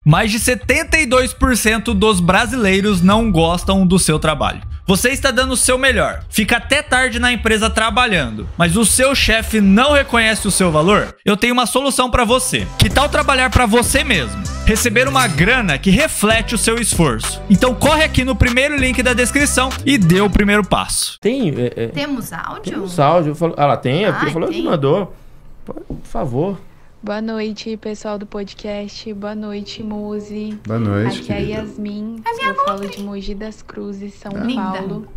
Mais de 72% dos brasileiros não gostam do seu trabalho. Você está dando o seu melhor, fica até tarde na empresa trabalhando, mas o seu chefe não reconhece o seu valor? Eu tenho uma solução para você. Que tal trabalhar para você mesmo? Receber uma grana que reflete o seu esforço. Então corre aqui no primeiro link da descrição e dê o primeiro passo. Temos áudio? Temos áudio. Ela tem? A Pri falou que mandou. Por favor. Boa noite, pessoal do podcast. Boa noite, Muzi. Boa noite. Aqui é a Yasmin. Eu falo de Mogi das Cruzes, São Paulo.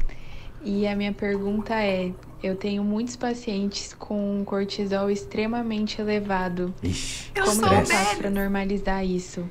E a minha pergunta é: eu tenho muitos pacientes com cortisol extremamente elevado. Ixi, como que eu faço para normalizar isso?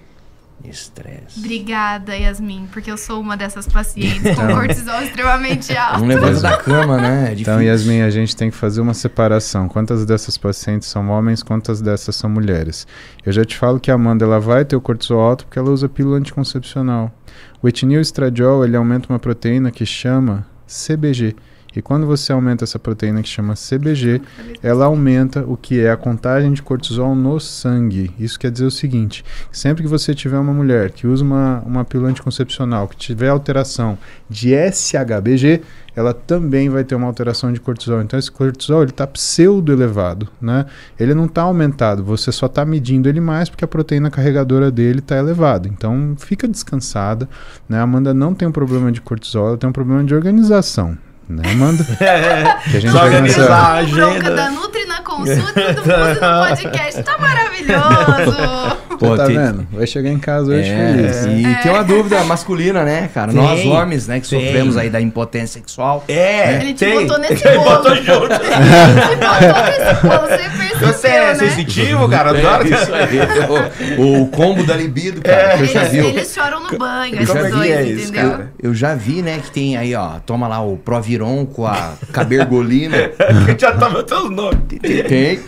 Estresse. Obrigada, Yasmin, porque eu sou uma dessas pacientes com cortisol extremamente alto. Não levanta da cama, né? É então, Yasmin, a gente tem que fazer uma separação. Quantas dessas pacientes são homens, quantas dessas são mulheres? Eu já te falo que a Amanda, ela vai ter o cortisol alto porque ela usa pílula anticoncepcional. O etinil estradiol, ele aumenta uma proteína que chama CBG. E quando você aumenta essa proteína que chama CBG, ela aumenta o que é a contagem de cortisol no sangue. Isso quer dizer o seguinte: sempre que você tiver uma mulher que usa uma pílula anticoncepcional, que tiver alteração de SHBG, ela também vai ter uma alteração de cortisol. Então esse cortisol está pseudo elevado, né? Ele não está aumentado, você só está medindo ele mais porque a proteína carregadora dele está elevada. Então fica descansada, né? A Amanda não tem um problema de cortisol, ela tem um problema de organização. Né, Amanda? Que a gente vai organizar a agenda. Bronca da Nutri na consulta e do Muzi no podcast. Tá maravilhoso. Pô, tá vendo? Vai chegar em casa hoje feliz. E tem uma dúvida masculina, né, cara? Nós homens, né, que sofremos aí da impotência sexual. Ele te botou nesse bolo. Ele botou nesse bolo, você percebeu, você é sensitivo, cara? Adoro isso aí. O combo da libido, cara. Eu já vi. Eles choram no banho, esses dois, entendeu? Cara? Eu já vi, né, que tem aí, ó, toma lá o Proviron com a cabergolina. Que já tava todos os nomes. Tem.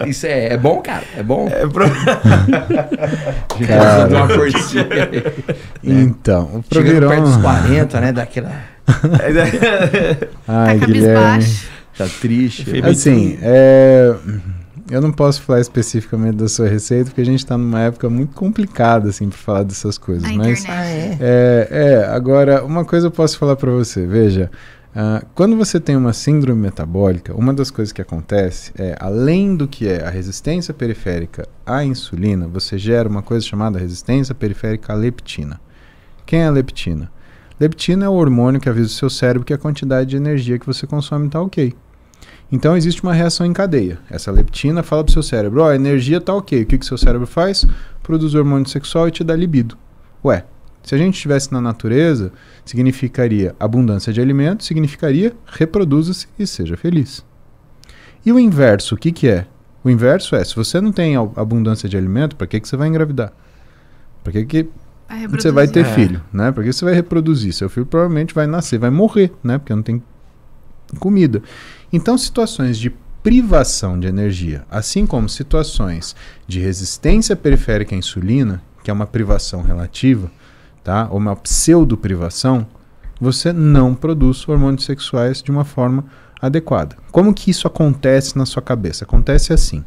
Isso é bom, cara. É bom. Cara, uma forcinha. Então, o Proviron... Chegando perto dos 40, né, daquela... Ai, Guilherme. Tá triste. Assim, eu não posso falar especificamente da sua receita, porque a gente está numa época muito complicada, assim, para falar dessas coisas. Mas agora, uma coisa eu posso falar para você. Veja, quando você tem uma síndrome metabólica, uma das coisas que acontece é, além do que é a resistência periférica à insulina, você gera uma coisa chamada resistência periférica à leptina. Quem é a leptina? Leptina é o hormônio que avisa o seu cérebro que a quantidade de energia que você consome está ok. Então existe uma reação em cadeia. Essa leptina fala para o seu cérebro: a energia está ok. O que o seu cérebro faz? Produz hormônio sexual e te dá libido. Ué, se a gente estivesse na natureza, significaria abundância de alimento, significaria reproduza-se e seja feliz. E o inverso, o que é? O inverso é, se você não tem abundância de alimento, para que você vai engravidar? Para que você vai ter filho? Né? Para que você vai reproduzir? Seu filho provavelmente vai nascer, vai morrer, né? Porque não tem comida. Então, situações de privação de energia, assim como situações de resistência periférica à insulina, que é uma privação relativa, tá? Ou uma pseudo-privação, você não produz hormônios sexuais de uma forma adequada. Como que isso acontece na sua cabeça? Acontece assim.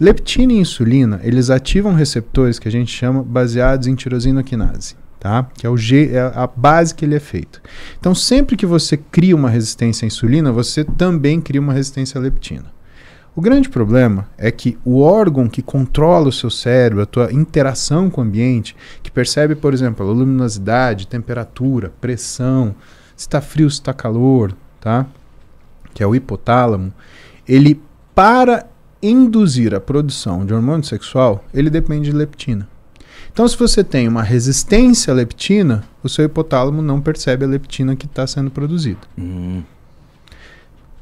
Leptina e insulina, eles ativam receptores que a gente chama baseados em tirosina quinase. Tá? Que é a base que ele é feito. Então, sempre que você cria uma resistência à insulina, você também cria uma resistência à leptina. O grande problema é que o órgão que controla o seu cérebro, a tua interação com o ambiente, que percebe, por exemplo, a luminosidade, temperatura, pressão, se está frio, se está calor, tá? Que é o hipotálamo, ele, para induzir a produção de hormônio sexual, ele depende de leptina. Então, se você tem uma resistência à leptina, o seu hipotálamo não percebe a leptina que está sendo produzida.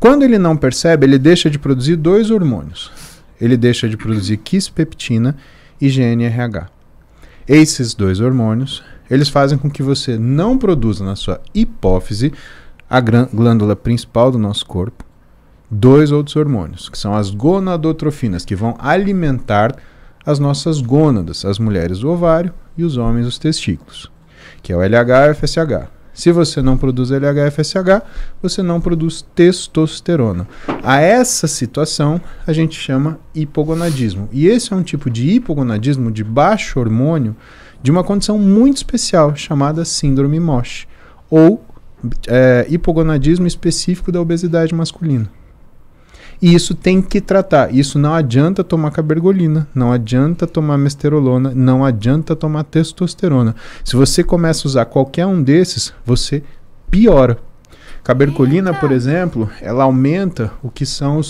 Quando ele não percebe, ele deixa de produzir dois hormônios. Ele deixa de produzir quispeptina e GNRH. Esses dois hormônios, eles fazem com que você não produza na sua hipófise, a glândula principal do nosso corpo, dois outros hormônios, que são as gonadotrofinas, que vão alimentar as nossas gônadas, as mulheres o ovário e os homens os testículos, que é o LH e o FSH. Se você não produz LH-FSH, você não produz testosterona. A essa situação a gente chama hipogonadismo. E esse é um tipo de hipogonadismo de baixo hormônio de uma condição muito especial chamada síndrome MOSH, ou hipogonadismo específico da obesidade masculina. E isso tem que tratar. Isso não adianta tomar cabergolina, não adianta tomar mesterolona, não adianta tomar testosterona. Se você começa a usar qualquer um desses, você piora. Cabergolina, por exemplo, ela aumenta o que são as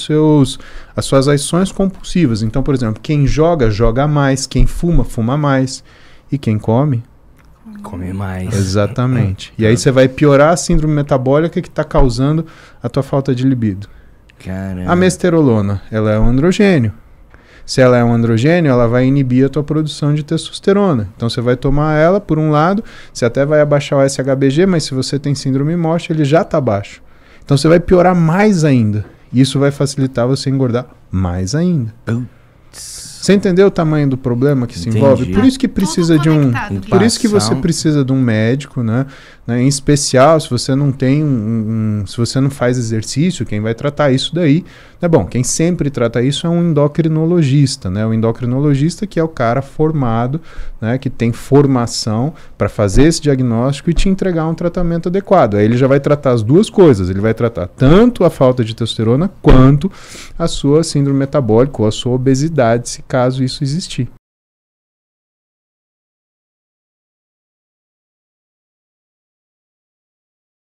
suas ações compulsivas. Então, por exemplo, quem joga, joga mais, quem fuma, fuma mais, e quem come, come mais. Exatamente. E aí você vai piorar a síndrome metabólica que está causando a tua falta de libido. Caramba. A mesterolona, ela é um androgênio. Se ela é um androgênio, ela vai inibir a tua produção de testosterona. Então você vai tomar ela, por um lado, você até vai abaixar o SHBG, mas se você tem síndrome MOSH, ele já está baixo. Então você vai piorar mais ainda. E isso vai facilitar você engordar mais ainda. Você entendeu o tamanho do problema que se envolve? Por isso que precisa de por isso que você precisa de um médico, né? Em especial, se você não tem se você não faz exercício, quem vai tratar isso daí, né? Bom, quem sempre trata isso é um endocrinologista, né? O endocrinologista que é o cara formado, né? Que tem formação para fazer esse diagnóstico e te entregar um tratamento adequado. Aí ele já vai tratar as duas coisas, ele vai tratar tanto a falta de testosterona quanto a sua síndrome metabólica ou a sua obesidade, se caso isso existir.